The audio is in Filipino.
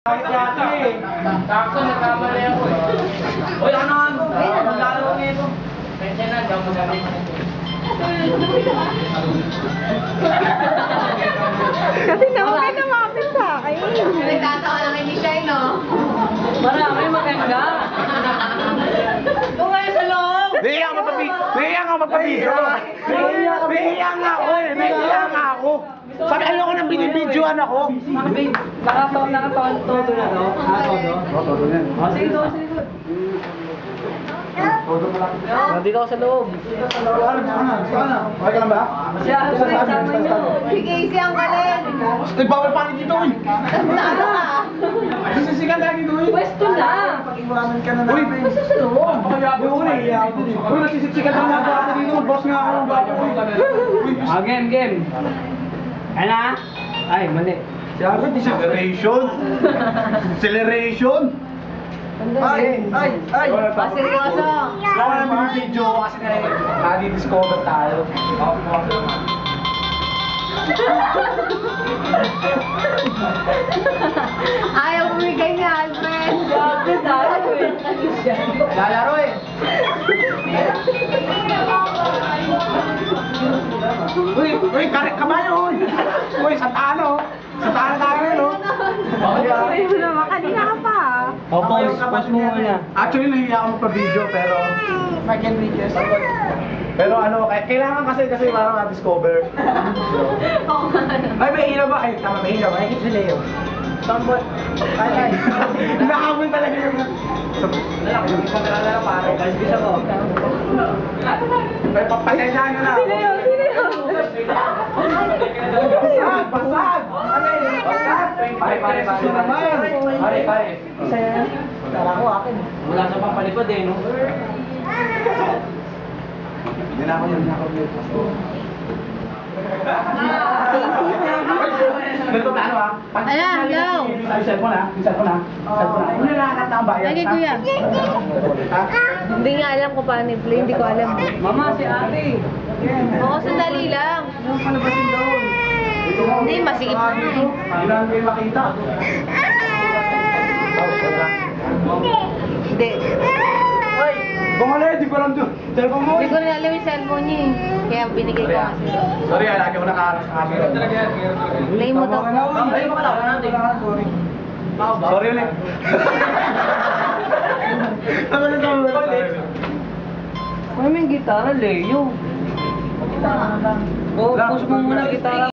Kahit yata eh. Sakto, nagkamali ako eh. Uy, ano? Ayun, maglaro ko ngayon. Pensya na, daw magaling. Kasi naman pinamapit sa akin. Nagtatawa lang kay Michelle, no? Marami maganda. Kung ngayon sa loob. Nahiya nga magpabidyo. Nahiya nga ako eh. Nahiya nga ako. Sabi, ayoko nang binibidyoan ako. Nakataon todo na, no? Todo? Oo, todo yan. Sige, sige. Nandito ako sa loob. Okay ka lang ba? Siya, Si Casey ang galing. Ay, bawal pa dito eh. Tanda ka. Sisigan tayo dito eh. pwesto na. Pag-iwanan ka na namin. Pwesto sa loob. Uy, nasisiksikan lang ako dito. Boss nga ako ng bago ko. Game. Ano na? Ay, mali. Sabi, deceleration. Acceleration. Ay! Seryoso. Wala namin yung video kasi nadi-discover tayo. Ayaw bumigay ni Alfred. Grabe tayo eh. Lalaro eh. Uy, kabayo! Uy, Santano! Santano tayo no? Sabi mo naman, kanina ka pa. Pause mo muna. Actually, nahiya ako magpa-video pero... Pero ano, kailangan kasi parang na-discover. Ay, may ilaw ba? Ay, tama, may ilaw. Ay, si Leo. Tambot. Ay. Nakakamon talaga yung... Lalaki, yung isang kalala na pare. Kasi bisa ko. Pero pasensyahan nyo na. Sino yun? Basag! Basag! Pare. Pare. Kala ko akin. Wala sa pampalipad eh, no? Hindi na ako yun. Ganito plano ah. Ayan, go. Yung cellphone ah. Ano yung nakakat na ang bayan? Lagi ko yan. Ha? Hindi nga alam kung paano i-play, hindi ko alam. Mama, si ate. Oo, sandali lang. Yung palabasin doon. Hindi, masikip na eh. Kailangan kayo makita. Hindi. Bumali, di ko alam doon. Cellphone mo. Hindi ko rin alam yung cellphone niya eh. Kaya binigay ko kasi. Sorry ah, lagi ako nakaharap sa camera. Play mo daw. Ay, makalawa natin. Sorry. Sorry ulit. Ano na ulit? Ay, may gitara, Leo. Push mo muna gitara.